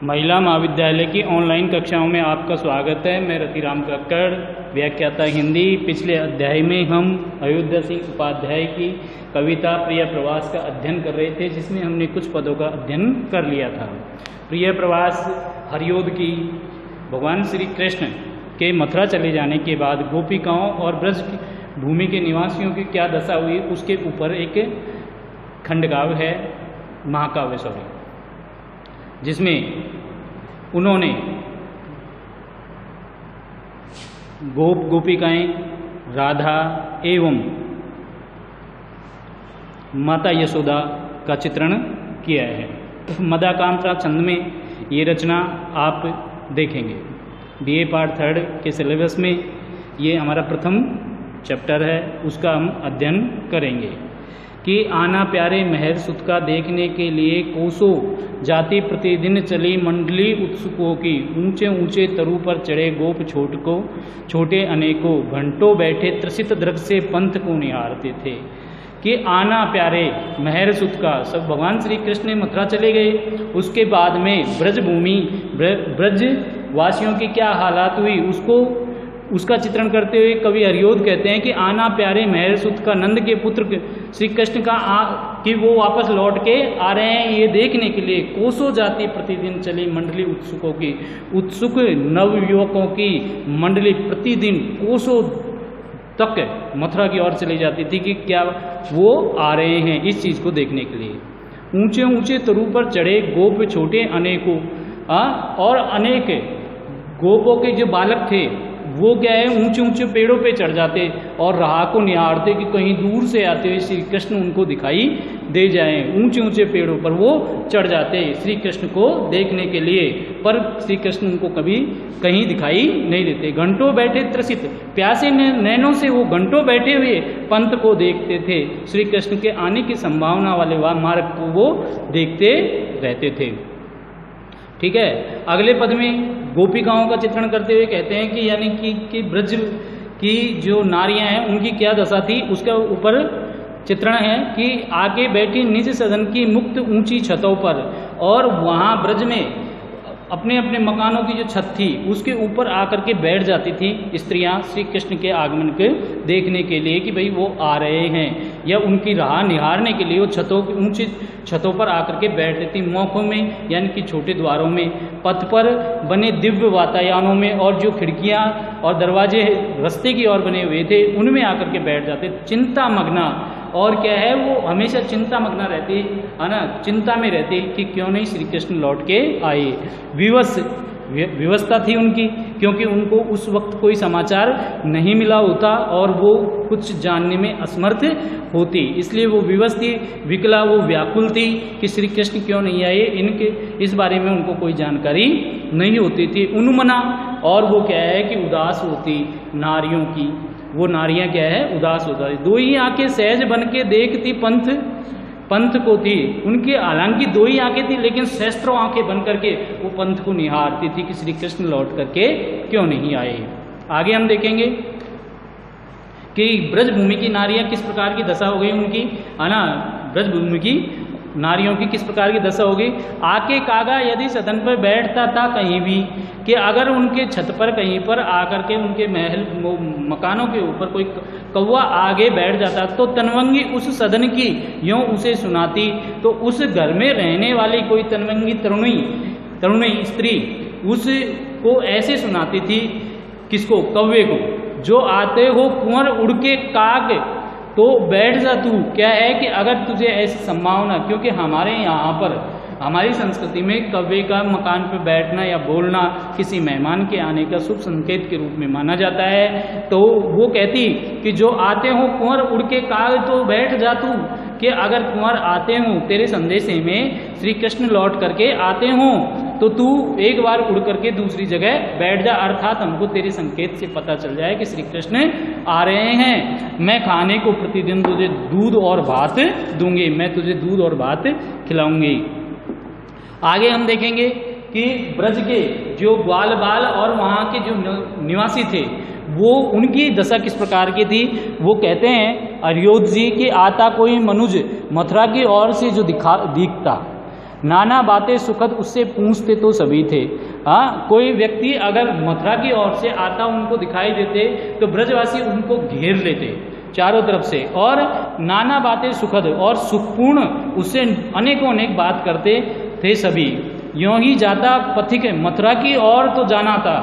महिला महाविद्यालय की ऑनलाइन कक्षाओं में आपका स्वागत है। मैं रतिराम कक्कड़, व्याख्याता हिंदी। पिछले अध्याय में हम अयोध्या सिंह उपाध्याय की कविता प्रिय प्रवास का अध्ययन कर रहे थे, जिसमें हमने कुछ पदों का अध्ययन कर लिया था। प्रिय प्रवास हरियोद की भगवान श्री कृष्ण के मथुरा चले जाने के बाद गोपिकाओं और ब्रज भूमि के निवासियों की क्या दशा हुई, उसके ऊपर एक खंडकाव्य है, महाकाव्य जिसमें उन्होंने गोपिकाएं, राधा एवं माता यशोदा का चित्रण किया है। मदाकांता छंद में ये रचना आप देखेंगे। बीए पार्ट 3 के सिलेबस में ये हमारा प्रथम चैप्टर है, उसका हम अध्ययन करेंगे कि आना प्यारे महर सुत का देखने के लिए कोसों जाति प्रतिदिन चली मंडली उत्सुकों की। ऊंचे ऊंचे तरु पर चढ़े गोप छोटे अनेकों, घंटों बैठे त्रसित दृग से पंथ को निहारते थे। कि आना प्यारे महर सुत का, सब भगवान श्री कृष्ण मथुरा चले गए, उसके बाद में ब्रज भूमि ब्रज वासियों की क्या हालात हुई उसका चित्रण करते हुए कवि हरियोद कहते हैं कि आना प्यारे महर सुत का, नंद के पुत्र श्री कृष्ण का कि वो वापस लौट के आ रहे हैं, ये देखने के लिए कोसों जाति प्रतिदिन चली मंडली उत्सुकों की। उत्सुक नवयुवकों की मंडली प्रतिदिन कोसों तक मथुरा की ओर चली जाती थी कि क्या वो आ रहे हैं इस चीज़ को देखने के लिए। ऊंचे ऊंचे तरु पर चढ़े गोप छोटे अनेकों, और अनेक गोपों के जो बालक थे वो क्या है, ऊंचे ऊंचे पेड़ों पे चढ़ जाते और राह को निहारते कि कहीं दूर से आते हुए श्री कृष्ण उनको दिखाई दे जाएं। ऊंचे ऊंचे पेड़ों पर वो चढ़ जाते श्री कृष्ण को देखने के लिए, पर श्री कृष्ण उनको कभी कहीं दिखाई नहीं देते। घंटों बैठे त्रसित, प्यासे नैनों से वो घंटों बैठे हुए पंथ को देखते थे। श्री कृष्ण के आने की संभावना वाले मार्ग को वो देखते रहते थे। ठीक है, अगले पद में गोपिकाओं का चित्रण करते हुए कहते हैं कि यानी कि ब्रज की जो नारियां हैं उनकी क्या दशा थी, उसके ऊपर चित्रण है कि आगे बैठी निज सदन की मुक्त ऊंची छतों पर, और वहाँ ब्रज में अपने अपने मकानों की जो छत थी उसके ऊपर आकर के बैठ जाती थी स्त्रियां श्री कृष्ण के आगमन के देखने के लिए कि भाई वो आ रहे हैं, या उनकी राह निहारने के लिए वो ऊंची छतों पर आकर के बैठ लेती। मौकों में यानी कि छोटे द्वारों में, पथ पर बने दिव्य वातायनों में, और जो खिड़कियां और दरवाजे रास्ते की ओर बने हुए थे उनमें आकर के बैठ जाते। चिंता मग्ना, और क्या है वो हमेशा चिंता मग्ना रहती है ना, चिंता में रहती कि क्यों नहीं श्री कृष्ण लौट के आए। विवशता थी उनकी, क्योंकि उनको उस वक्त कोई समाचार नहीं मिला होता और वो कुछ जानने में असमर्थ होती, इसलिए वो विवश थी, विकला, वो व्याकुल थी कि श्री कृष्ण क्यों नहीं आए, इनके इस बारे में उनको कोई जानकारी नहीं होती थी। उन्मना, और वो क्या है कि उदास होती नारियों की, वो नारियां क्या है उदास होता है। दो ही आंखें सहज बन के देखती पंथ को थी, उनकी हालांकि दो ही आंखें थी लेकिन सहस्त्रों आंखें बन करके वो पंथ को निहारती थी कि श्री कृष्ण लौट करके क्यों नहीं आए। आगे हम देखेंगे कि ब्रजभूमि की नारियां किस प्रकार की दशा हो गई उनकी, है ना, ब्रजभूमि की नारियों की किस प्रकार की दशा हो गई। आके कागा यदि सदन पर बैठता था कहीं भी, कि अगर उनके छत पर कहीं पर आकर के उनके महल मकानों के ऊपर कोई कौवा आगे बैठ जाता तो तनवंगी उस सदन की यूँ उसे सुनाती। तो उस घर में रहने वाली कोई तनवंगी तरुणी स्त्री उसको ऐसे सुनाती थी, किसको, कौवे को, जो आते हो कुंवर उड़ के काग तो बैठ जा तू। क्या है कि अगर तुझे ऐसी संभावना, क्योंकि हमारे यहाँ पर हमारी संस्कृति में कौवे का मकान पर बैठना या बोलना किसी मेहमान के आने का शुभ संकेत के रूप में माना जाता है, तो वो कहती कि जो आते हो कुंवर उड़ के काग तो बैठ जा तू, कि अगर कुंवर आते हो तेरे संदेशे में श्री कृष्ण लौट करके आते हो तो तू एक बार उड़ करके दूसरी जगह बैठ जा, अर्थात हमको तेरे संकेत से पता चल जाए कि श्री कृष्ण आ रहे हैं। मैं खाने को प्रतिदिन तुझे दूध और भात दूंगी, मैं तुझे दूध और भात खिलाऊंगी। आगे हम देखेंगे कि ब्रज के जो ग्वाल बाल और वहाँ के जो निवासी थे वो उनकी दशा किस प्रकार की थी। वो कहते हैं हरियोद जी कि आता कोई मनुज मथुरा की ओर से जो दिखता नाना बातें सुखद उससे पूछते तो सभी थे। हाँ, कोई व्यक्ति अगर मथुरा की ओर से आता उनको दिखाई देते तो ब्रजवासी उनको घेर लेते चारों तरफ से, और नाना बातें सुखद और सुखपूर्ण उससे अनेकों अनेक बात करते थे सभी। यों ही जाता पथिक मथुरा की ओर तो जाना था,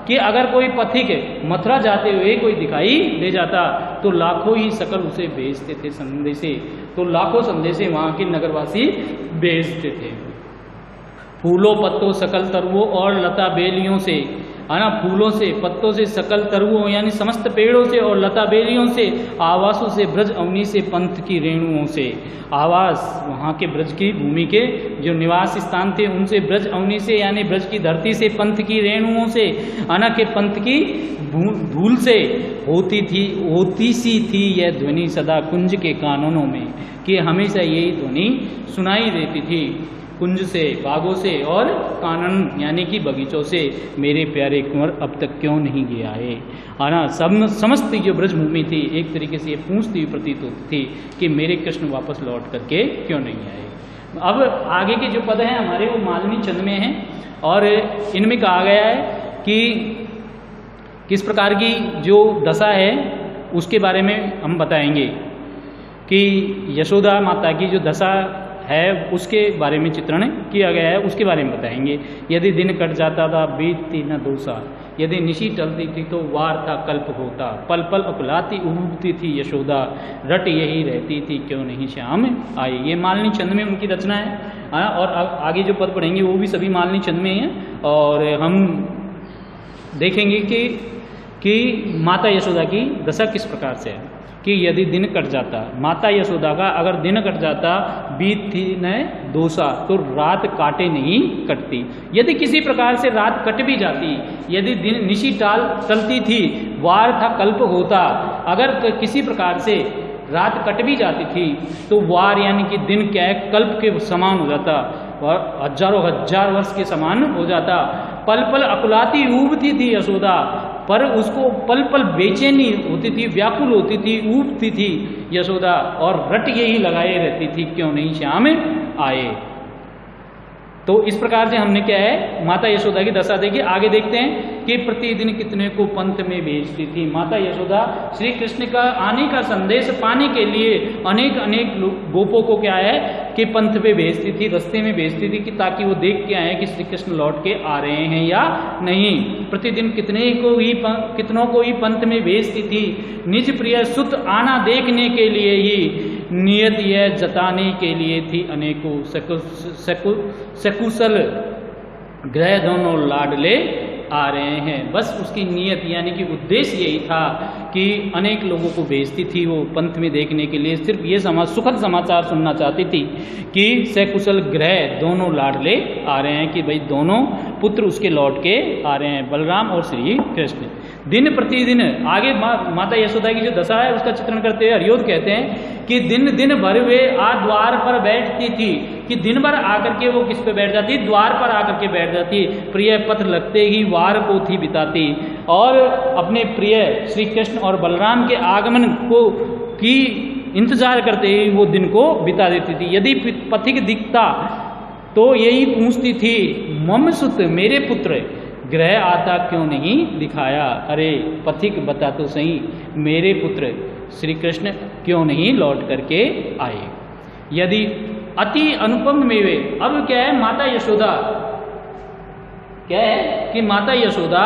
कि अगर कोई पथिक मथुरा जाते हुए कोई दिखाई दे जाता तो लाखों ही सकल उसे भेजते थे संदेशे, तो लाखों संदेशे वहाँ के नगरवासी भेजते थे। फूलों पत्तों सकल तरुओं और लता बेलियों से, है ना, फूलों से पत्तों से सकल तरुओं यानी समस्त पेड़ों से और लता बेलियों से, आवासों से ब्रज अवनी से पंथ की रेणुओं से, आवास वहाँ के ब्रज की भूमि के जो निवास स्थान थे उनसे, ब्रज अवनी से यानी ब्रज की धरती से, पंथ की रेणुओं से, आना के पंथ की धूल से होती सी थी यह ध्वनि सदा कुंज के कानूनों में, कि हमेशा यही ध्वनि सुनाई देती थी कुंज से, बागों से और कानन यानी कि बगीचों से, मेरे प्यारे कुंवर अब तक क्यों नहीं गया है। ना समस्त जो ब्रजभूमि थी एक तरीके से ये पूछती हुई प्रतीत होती थी कि मेरे कृष्ण वापस लौट करके क्यों नहीं आए। अब आगे के जो पद हैं हमारे वो मालिनी छंद में हैं, और इनमें कहा गया है कि किस प्रकार की जो दशा है उसके बारे में हम बताएंगे, कि यशोदा माता की जो दशा है उसके बारे में चित्रण किया गया है, उसके बारे में बताएंगे। यदि दिन कट जाता था बीतती न दोसा, यदि निशी टलती थी तो वार था कल्प होता, पल पल अकुलाती उबती थी यशोदा, रट यही रहती थी क्यों नहीं श्याम आए। ये मालिनी छंद में उनकी रचना है। और आगे जो पद पढ़ेंगे वो भी सभी मालिनी छंद में हैं, और हम देखेंगे कि माता यशोदा की दशा किस प्रकार से है। कि यदि दिन कट जाता, माता यशोदा का अगर दिन कट जाता, बीतती न दोसा, तो रात काटे नहीं कटती। यदि किसी प्रकार से रात कट भी जाती, यदि दिन निशी टलती थी, वार था कल्प होता, अगर किसी प्रकार से रात कट भी जाती थी तो वार यानी कि दिन क्या है, कल्प के समान हो जाता और हजारों हजार वर्ष के समान हो जाता। पल पल अकुलाती ऊबती थी यशोदा, पर उसको पल पल बेचैनी होती थी, व्याकुल होती थी, ऊबती थी यशोदा, और रट यही लगाए रहती थी क्यों नहीं श्याम आए। तो इस प्रकार से हमने क्या है माता यशोदा की दशा देखी। आगे देखते हैं कि प्रतिदिन कितने को पंथ में भेजती थी माता यशोदा। श्री कृष्ण का आने का संदेश पाने के लिए अनेक अनेक गोपों को क्या है कि पंथ पे भेजती थी, रास्ते में भेजती थी, कि ताकि वो देख के आए कि श्री कृष्ण लौट के आ रहे हैं या नहीं। प्रतिदिन कितनों को ही पंथ में भेजती थी, निज प्रिय सुत आना देखने के लिए ही, नियत यह जताने के लिए थी अनेकों सकुशल ग्रह दोनों लाडले आ रहे हैं। बस उसकी नियत यानी कि उद्देश्य यही था कि अनेक लोगों को भेजती थी वो पंथ में देखने के लिए, सिर्फ ये सुखद समाचार सुनना चाहती थी कि सकुशल ग्रह दोनों लाडले आ रहे हैं, कि भाई दोनों पुत्र उसके लौट के आ रहे हैं, बलराम और श्री कृष्ण। दिन प्रतिदिन आगे माता यशोदा की जो दशा है उसका चित्रण करते हुए हरियोध कहते हैं कि दिन दिन भर वे द्वार पर बैठती थी, कि दिन भर आकर के वो किस पे बैठ जाती, द्वार पर आकर के बैठ जाती, प्रिय पथ लगते ही वार को थी बिताती, और अपने प्रिय श्री कृष्ण और बलराम के आगमन को की इंतजार करते ही वो दिन को बिता देती थी। यदि पथिक दिखता तो यही पूछती थी, मम सुत मेरे पुत्र ग्रह आता क्यों नहीं दिखाया। अरे पथिक बता तो सही, मेरे पुत्र श्री कृष्ण क्यों नहीं लौट करके आए। यदि अति अनुपम मेवे, अब क्या है माता यशोदा क्या है कि माता यशोदा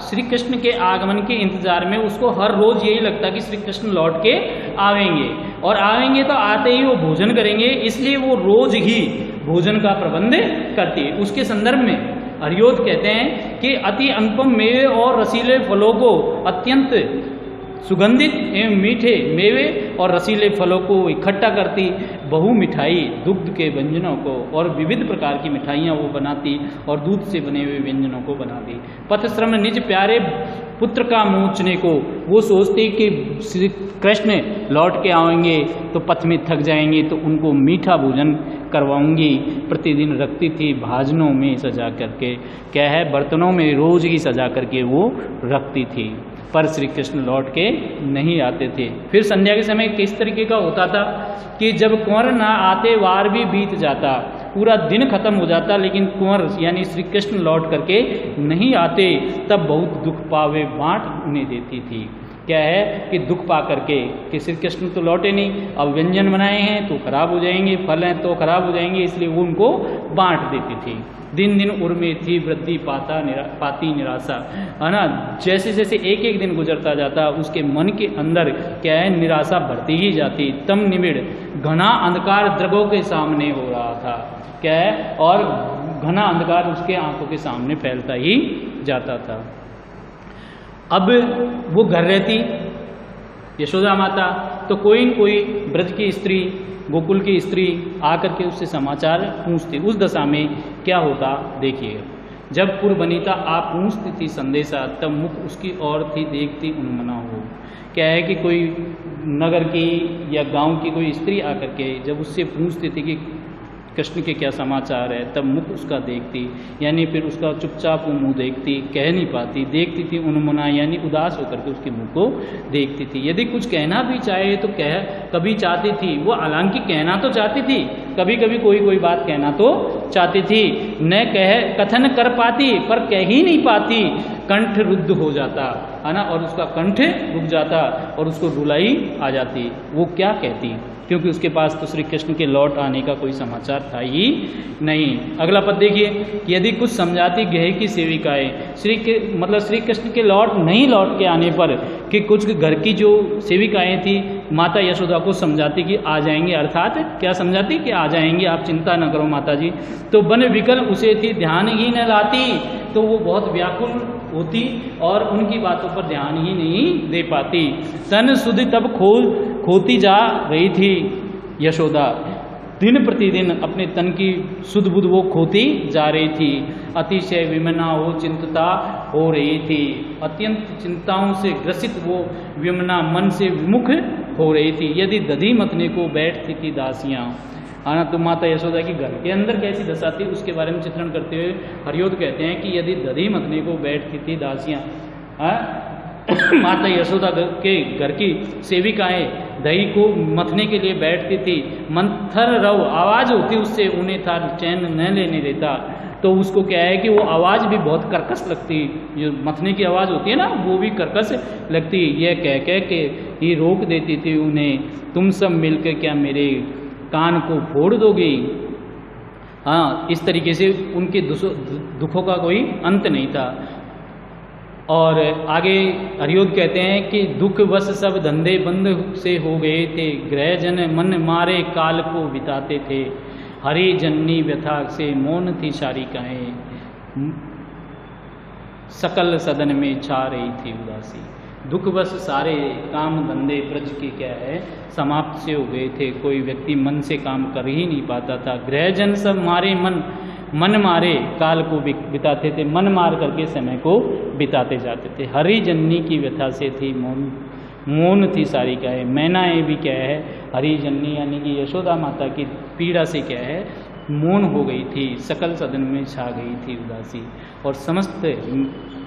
श्री कृष्ण के आगमन के इंतजार में, उसको हर रोज यही लगता कि श्री कृष्ण लौट के आवेंगे, और आवेंगे तो आते ही वो भोजन करेंगे, इसलिए वो रोज ही भोजन का प्रबंध करती है। उसके संदर्भ में हरियोध कहते हैं कि अति अनुपम मेवे और रसीले फलों को, अत्यंत सुगंधित एवं मीठे मेवे और रसीले फलों को इकट्ठा करती, बहु मिठाई दुग्ध के व्यंजनों को और विविध प्रकार की मिठाइयाँ वो बनाती और दूध से बने हुए व्यंजनों को बनाती। पथश्रम निज प्यारे पुत्र का मोचने को, वो सोचती कि श्री कृष्ण लौट के आएंगे तो पथ में थक जाएंगे तो उनको मीठा भोजन करवाऊंगी। प्रतिदिन रखती थी भाजनों में सजा करके, क्या है बर्तनों में रोज ही सजा करके वो रखती थी, पर श्री कृष्ण लौट के नहीं आते थे। फिर संध्या के समय किस तरीके का होता था कि जब कुंवर ना आते वार भी बीत जाता, पूरा दिन खत्म हो जाता लेकिन कुंवर यानी श्री कृष्ण लौट करके नहीं आते, तब बहुत दुख पावे बाट उन्हें देती थी। क्या है कि दुख पा करके कि श्री कृष्ण तो लौटे नहीं, अब व्यंजन बनाए हैं तो खराब हो जाएंगे, फल हैं तो खराब हो जाएंगे, इसलिए वो उनको बांट देती थी। दिन दिन उर्मे थी वृद्धि पाती निराशा, है ना। जैसे जैसे एक एक दिन गुजरता जाता उसके मन के अंदर क्या है निराशा बढ़ती ही जाती। तम निबिड़ घना अंधकार द्रगों के सामने हो रहा था, क्या है, और घना अंधकार उसके आंखों के सामने फैलता ही जाता था। अब वो घर रहती यशोदा माता, तो कोई न कोई ब्रज की स्त्री, गोकुल की स्त्री आकर के उससे समाचार पूछती। उस दशा में क्या होता देखिए, जब पुरबनीता आप पूछती थी संदेशा, तब मुख उसकी ओर थी देखती उन्मना हो। क्या है कि कोई नगर की या गांव की कोई स्त्री आकर के जब उससे पूछती थी कि कृष्ण के क्या समाचार है, तब मुख उसका देखती, यानी फिर उसका चुपचाप वो मुँह देखती, कह नहीं पाती, देखती थी उन्मुना यानी उदास होकर के उसके मुँह को देखती थी। यदि कुछ कहना भी चाहे तो कभी चाहती थी वो, हालांकि कहना तो चाहती थी, कभी कभी कोई बात कहना तो चाहती थी, न कथन कर पाती पर कह ही नहीं पाती, कंठ रुद्ध हो जाता, है ना, और उसका कंठ रुक जाता और उसको रुलाई आ जाती। वो क्या कहती, क्योंकि उसके पास तो श्री कृष्ण के लौट आने का कोई समाचार था ही नहीं। अगला पद देखिए, यदि कुछ समझाती गृह की सेविकाएं, श्री कृष्ण के नहीं लौट के आने पर कि कुछ घर की जो सेविकाएं थी माता यशोदा को समझाती कि आ जाएंगे, अर्थात क्या समझाती कि आ जाएंगे, आप चिंता न करो माता जी, तो बन विकल उसे थी ध्यान ही न लाती, तो वो बहुत व्याकुल होती और उनकी बातों पर ध्यान ही नहीं दे पाती। तन सुधि तब खोती जा रही थी यशोदा, दिन प्रतिदिन अपने तन की सुध बुध वो खोती जा रही थी। अतिशय विमना हो चिंतता हो रही थी, अत्यंत चिंताओं से ग्रसित वो विमना मन से विमुख हो रही थी। यदि दधी मतने को बैठती थी दासियाँ, आना तो माता यशोदा की घर के अंदर कैसी दशा थी उसके बारे में चित्रण करते हुए हरियोद कहते हैं कि यदि दधी मतने को बैठती थी दासियाँ, माता यशोदा के घर की सेविकाएं दही को मथने के लिए बैठती थी, मंथर रव आवाज़ होती उससे, उन्हें था चैन न लेने देता, तो उसको क्या है कि वो आवाज़ भी बहुत कर्कश लगती, जो मथने की आवाज़ होती है ना वो भी कर्कश लगती। यह कह के ही रोक देती थी उन्हें, तुम सब मिलकर क्या मेरे कान को फोड़ दोगी। हाँ, इस तरीके से उनके दुखों का कोई अंत नहीं था। और आगे हरियोद कहते हैं कि दुख वश सब धंधे बंद से हो गए थे, गृहजन मन मारे काल को बिताते थे, हरि जननी व्यथा से मौन थी शारिकाएं, सकल सदन में छा रही थी उदासी। दुखवश सारे काम धंधे ब्रज के क्या है समाप्त से हो गए थे, कोई व्यक्ति मन से काम कर ही नहीं पाता था। गृहजन सब मारे मन मारे काल को बिताते थे, मन मार करके समय को बिताते जाते थे। हरि जननी की व्यथा से थी मौन थी सारी क्या है, मैनाएं भी क्या है हरि जननी यानी कि यशोदा माता की पीड़ा से क्या है मौन हो गई थी, सकल सदन में छा गई थी उदासी, और समस्त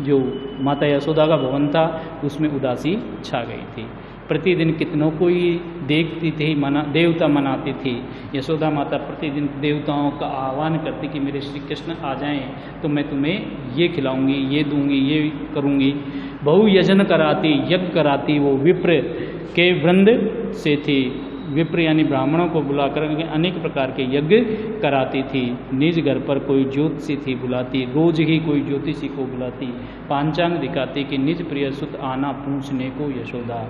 जो माता यशोदा का भवन था उसमें उदासी छा गई थी। प्रतिदिन कितनों को ही देखती थी, देवता मनाती थी यशोदा माता, प्रतिदिन देवताओं का आह्वान करती कि मेरे श्री कृष्ण आ जाएं तो मैं तुम्हें ये खिलाऊंगी, ये दूंगी, ये करूंगी। बहु यजन कराती, यज्ञ कराती, वो विप्र के वृंद से थी, विप्र यानी ब्राह्मणों को बुलाकर अनेक प्रकार के यज्ञ कराती थी। निज घर पर कोई ज्योतिषी थी बुलाती, रोज ही कोई ज्योतिषी को बुलाती, पांचांग दिखाती कि निज प्रिय सुत आना पूछने को यशोदा,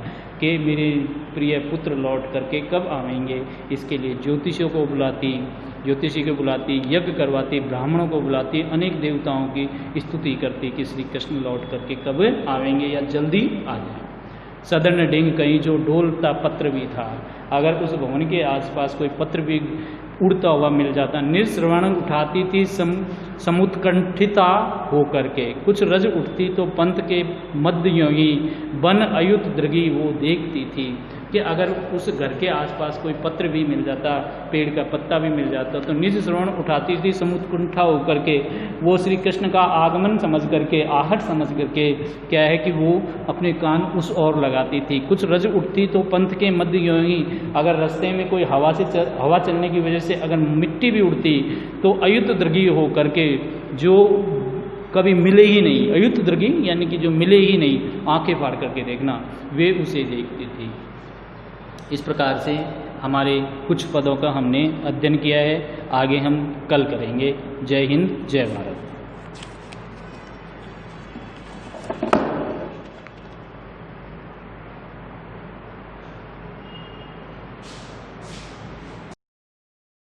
के मेरे प्रिय पुत्र लौट करके कब आवेंगे, इसके लिए ज्योतिषियों को बुलाती, ज्योतिषी को बुलाती, यज्ञ करवाती, ब्राह्मणों को बुलाती, अनेक देवताओं की स्तुति करती कि श्री कृष्ण लौट करके कब आवेंगे या जल्दी आ जाए। सदन डिंग कहीं जो डोलता पत्र भी था, अगर उस भवन के आसपास कोई पत्र भी उड़ता हुआ मिल जाता, निश्रवण उठाती थी समुत्कंठिता होकर के, कुछ रज उठती तो पंथ के मध्य योगी बन अयुत दृगी वो देखती थी। कि अगर उस घर के आसपास कोई पत्र भी मिल जाता, पेड़ का पत्ता भी मिल जाता, तो निज श्रवण उठाती थी समुत्कुंठा होकर के। वो श्री कृष्ण का आगमन समझ करके, आहट समझ करके क्या है कि वो अपने कान उस ओर लगाती थी। कुछ रज उठती तो पंथ के मध्य यूं ही, अगर रास्ते में कोई हवा चलने की वजह से अगर मिट्टी भी उड़ती तो अयुत दृगी हो करके, जो कभी मिले ही नहीं, अयुत दृगी यानी कि जो मिले ही नहीं, आंखें फाड़ करके देखना, वे उसे देखती थी। इस प्रकार से हमारे कुछ पदों का हमने अध्ययन किया है, आगे हम कल करेंगे। जय हिंद, जय भारत।